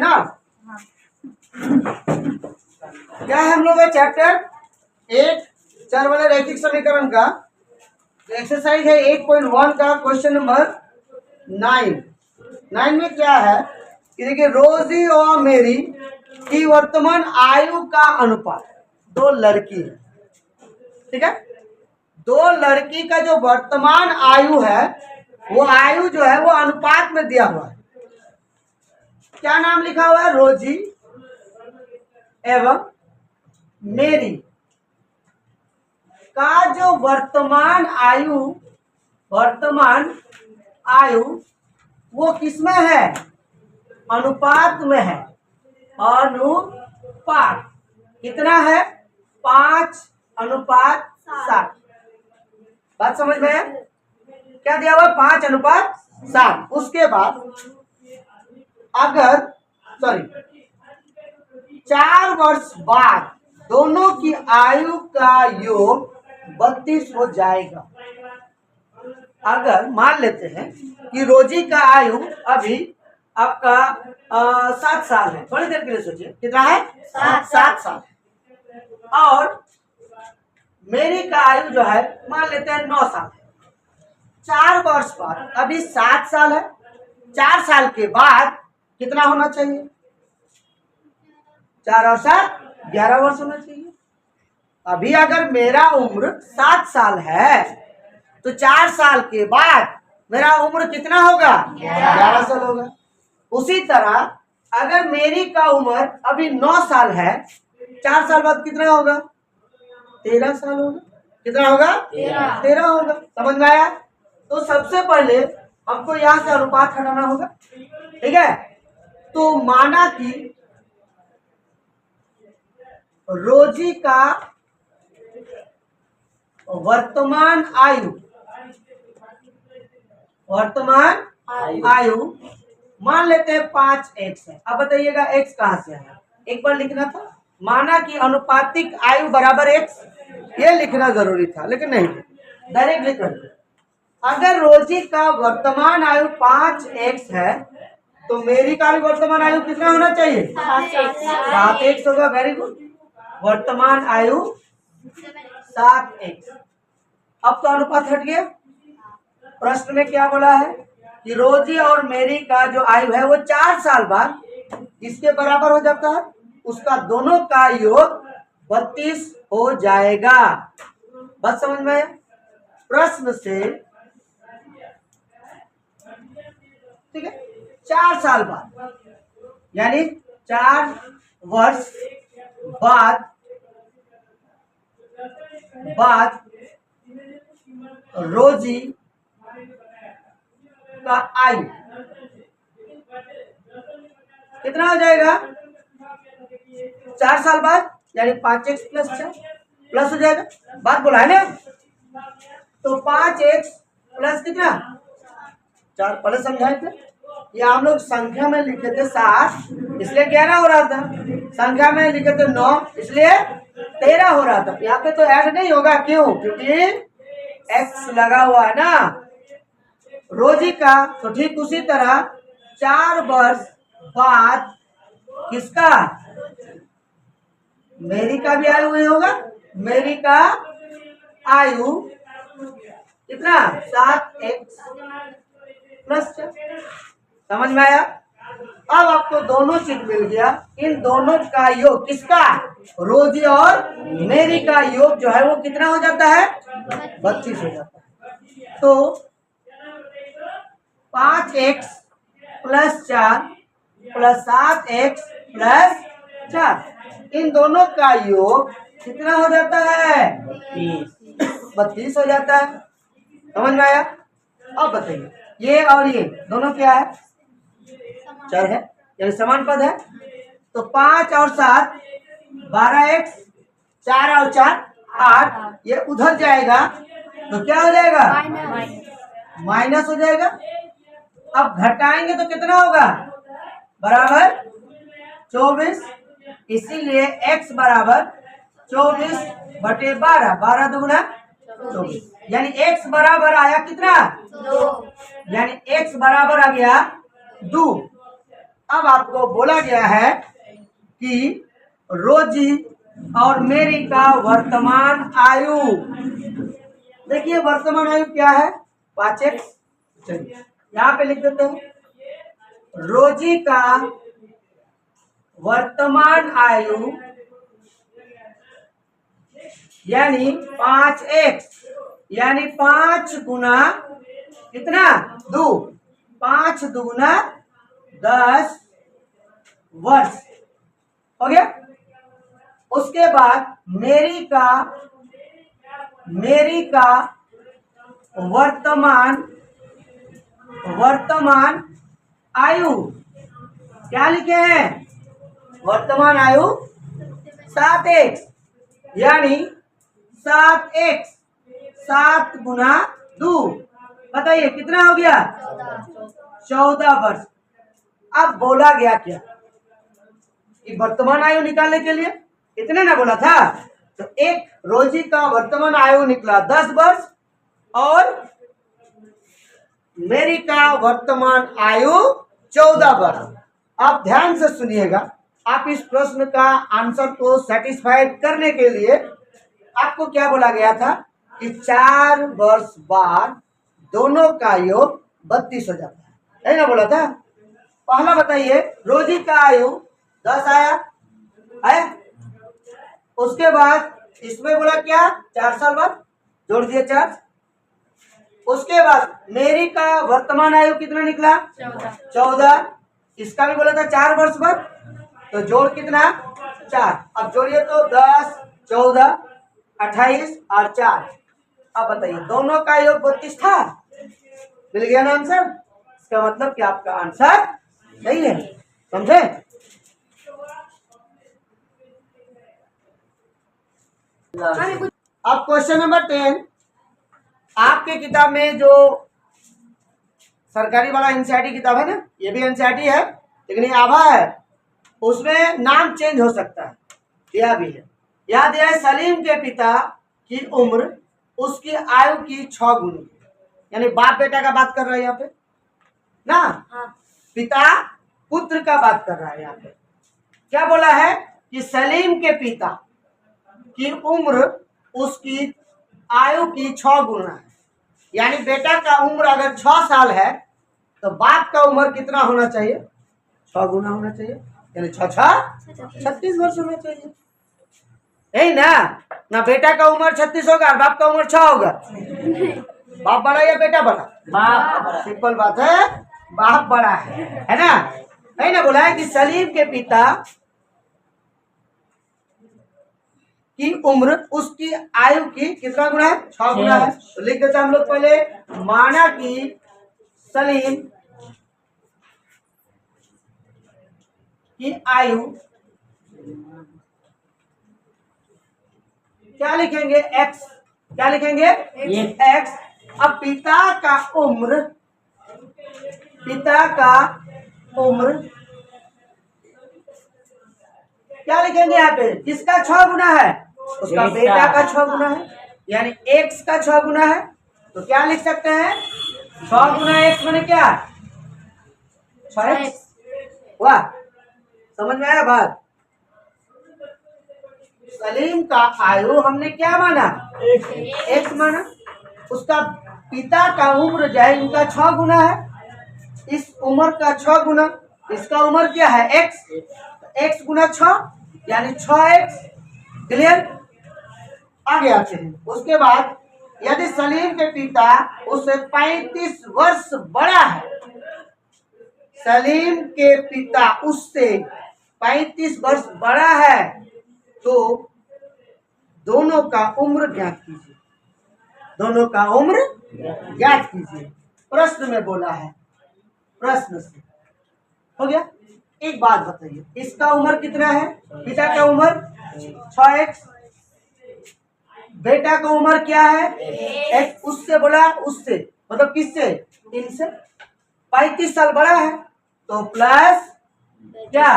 ना। क्या है हम लोग का चैप्टर 8 चर वाले रैखिक समीकरण का एक्सरसाइज है 8.1 का क्वेश्चन नंबर 9 में क्या है कि देखिए रोजी और मेरी की वर्तमान आयु का अनुपात, दो लड़की है, ठीक है, दो लड़की का जो वर्तमान आयु है वो आयु जो है वो अनुपात में दिया हुआ है। क्या नाम लिखा हुआ है? रोजी एवं मेरी का जो वर्तमान आयु वो किसमें है? अनुपात में है। अनुपात कितना है? 5:7। बात समझ में है? क्या दिया हुआ? 5:7। उसके बाद अगर 4 वर्ष बाद दोनों की आयु का योग 32 हो जाएगा। अगर मान लेते हैं कि रोजी का आयु अभी आपका 7 साल है, थोड़ी देर के लिए सोचिए कितना है? 7 साल। और मेरी का आयु जो है मान लेते हैं 9 साल है। 4 वर्ष बाद, अभी 7 साल है, 4 साल के बाद कितना होना चाहिए? 4 और 7 11 वर्ष होना चाहिए। अभी अगर मेरा उम्र 7 साल है तो 4 साल के बाद मेरा उम्र कितना होगा? 11 साल होगा। उसी तरह अगर मेरी का उम्र अभी 9 साल है, 4 साल बाद कितना होगा? 13 साल होगा। कितना होगा? 13 होगा। समझ में आया? तो सबसे पहले हमको यहाँ से अनुपात हटाना होगा, ठीक है। तो माना कि रोजी का वर्तमान आयु मान लेते हैं 5x है। अब बताइएगा x कहाँ से आया? एक बार लिखना था, माना कि अनुपातिक आयु बराबर x, ये लिखना जरूरी था लेकिन नहीं, डायरेक्ट लिख रहे। अगर रोजी का वर्तमान आयु 5x है तो मेरी का भी वर्तमान आयु कितना होना चाहिए? 7x होगा। Very good. वर्तमान आयु 7x। अब तो अनुपात हट गया। प्रश्न में क्या बोला है कि रोजी और मेरी का जो आयु है वो 4 साल बाद किसके बराबर हो जाता है? उसका दोनों का योग 32 हो जाएगा। बात समझ में आया? प्रश्न से, ठीक है, 4 साल बाद यानी 4 वर्ष बाद रोजी का आयु कितना हो जाएगा? 4 साल बाद यानी 5x प्लस 4 प्लस हो जाएगा। बात बोला है ना? तो 5x प्लस कितना? 4 पहले समझाए थे। ये हम लोग संख्या में लिखे थे 7 इसलिए 11 हो रहा था, संख्या में लिखे थे 9 इसलिए 13 हो रहा था। यहाँ पे तो ऐड नहीं होगा, क्यों? क्योंकि x लगा हुआ है ना रोजी का। तो ठीक उसी तरह 4 वर्ष बाद किसका? मेरी का भी आयु वही होगा। मेरी का आयु कितना? 7x plus 4। समझ में आया? अब आपको दोनों चीज मिल गया। इन दोनों का योग किसका? रोजी और मेरी का योग जो है वो कितना हो जाता है? 32 हो जाता है। तो 5x plus 4 plus 7x plus 4, इन दोनों का योग कितना हो जाता है? 32 हो जाता है। समझ में आया? अब बताइए, ये और ये दोनों क्या है? चर है, यानी समान पद है। तो 5 और 7 12x, 4 और 4 8, ये उधर जाएगा तो क्या हो जाएगा? माइनस हो जाएगा। अब घटाएंगे तो कितना होगा? बराबर 24। इसीलिए x बराबर 24/12, 12 दूना 24, यानी x बराबर आया कितना? 2, यानी x बराबर आ गया 2। अब आपको बोला गया है कि रोजी और मेरी का वर्तमान आयु, देखिए वर्तमान आयु क्या है 5x। चलिए यहाँ पे लिख देते हैं रोजी का वर्तमान आयु यानी 5x, यानी 5 गुना कितना 2, 5 दुगुना 10 वर्ष हो गया। उसके बाद मेरी का वर्तमान आयु क्या लिखे हैं, वर्तमान आयु 7x, यानी 7x 7 गुना 2, बताइए कितना हो गया 14 वर्ष। अब बोला गया क्या कि वर्तमान आयु निकालने के लिए इतने ना बोला था, तो एक रोजी का वर्तमान आयु निकला 10 वर्ष और मेरी का वर्तमान आयु 14 वर्ष। आप ध्यान से सुनिएगा, आप इस प्रश्न का आंसर को सेटिस्फाइड करने के लिए आपको क्या बोला गया था कि 4 वर्ष बाद दोनों का योग 32 हो जाता है ना बोला था। पहला बताइए रोजी का आयु 10 आया है, उसके बाद इसमें बोला क्या 4 साल बाद जोड़ दिए 4, उसके बाद मेरी का वर्तमान आयु कितना निकला 14, इसका भी बोला था 4 वर्ष बाद, तो जोड़ कितना 4, अब जोड़िए तो 10 14 28 और 4। अब बताइए दोनों का योग 32 था, मिल गया ना आंसर। इसका मतलब कि आपका आंसर सही है, समझे। अब क्वेश्चन नंबर 10, आपके किताब में जो सरकारी वाला एनसीईआरटी किताब है ना, ये भी एनसीईआरटी है लेकिन ये आभा है, उसमें नाम चेंज हो सकता है, यह भी है। याद है सलीम के पिता की उम्र उसकी आयु की 6 गुनी, यानी बाप बेटा का बात कर रहा है यहाँ पे ना, पिता पुत्र का बात कर रहा है यहाँ पे। क्या बोला है कि सलीम के पिता की उम्र उसकी आयु की 6 गुना है, यानी बेटा का उम्र अगर 6 साल है तो बाप का उम्र कितना होना चाहिए 6 गुना होना चाहिए, यानी 6 6 36 वर्ष होना चाहिए, यही ना। ना बेटा का उम्र 36 होगा और बाप का उम्र 6 होगा, बाप बड़ा या बेटा बड़ा, बाप, सिंपल बात है, बाप बड़ा है ना। नहीं ना बोला है कि सलीम के पिता की उम्र उसकी आयु की कितना गुना है 6 गुना है, तो लिख देते हम लोग पहले, माना कि सलीम की आयु क्या लिखेंगे x, क्या लिखेंगे x। अब पिता का उम्र क्या लिखेंगे यहाँ पे, किसका 6 गुना है, उसका बेटा का 6 गुना है, यानी x का 6 गुना है, तो क्या लिख सकते हैं 6 गुना x मैंने क्या 6x। वाह, समझ में आया बात। सलीम का आयु हमने क्या माना x माना, उसका पिता का उम्र जो है इनका 6 गुना है, इस उम्र का 6 गुना, इसका उम्र क्या है x गुना 6 यानी 6x। क्लियर, आगे आते हैं। उसके बाद यदि सलीम के पिता उससे 35 वर्ष बड़ा है, सलीम के पिता उससे 35 वर्ष बड़ा है, तो दोनों का उम्र ज्ञात कीजिए, दोनों का उम्र ज्ञात कीजिए। प्रश्न में बोला है, प्रश्न से हो गया। एक बात बताइए, इसका उम्र कितना है, पिता का उम्र 6x, बेटा का उम्र क्या है x, उससे बोला उससे मतलब किससे, इनसे 35 साल बड़ा है, तो प्लस क्या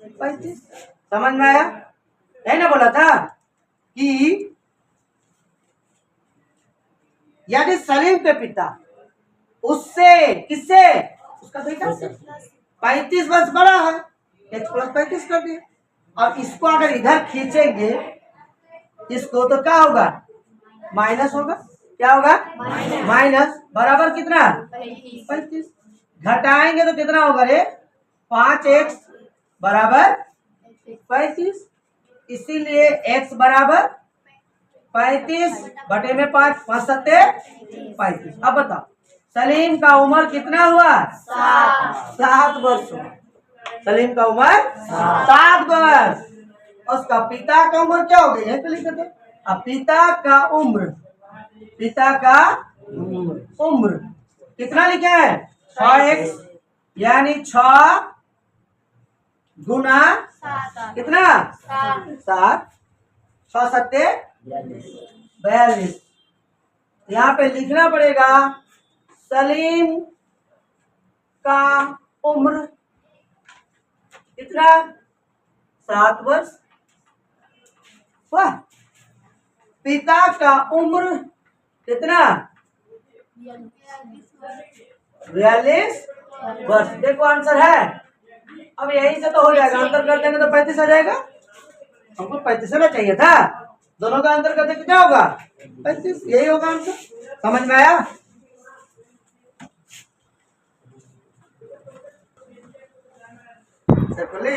35। समझ में आया, है ना। बोला था कि यदि सलीम के पिता उससे किससे, उसका बेटा से, 35 वर्ष बड़ा है, x प्लस 35 कर दिए। अब इसको अगर इधर खींचेंगे इसको तो क्या होगा, माइनस होगा। क्या होगा, माइनस बराबर कितना, 35। घटाएंगे तो कितना होगा रे, 5x बराबर 35। इसीलिए x बराबर 35 बटे में 5, 5 सत्ते 35। अब बताओ सलीम का उम्र कितना हुआ, 7 वर्ष हुआ। सलीम का उम्र 7 वर्ष। उसका पिता का उम्र क्या हो गई है, तो लिख देते। अब पिता का उम्र कितना लिखे हैं, 6x, यानी 6 गुना कितना, 7, 6 सत्ते 42। यहाँ पे लिखना पड़ेगा सलीम का उम्र कितना, 7 वर्ष। वाह, पिता का उम्र कितना, 42 वर्ष। देखो आंसर है। अब यही से तो हो जाएगा, अंतर कर देंगे तो 35 आ जाएगा। हमको 35 ना चाहिए था, दोनों का अंतर करते कितना होगा, 35। यही होगा आंसर। समझ में आया। बोले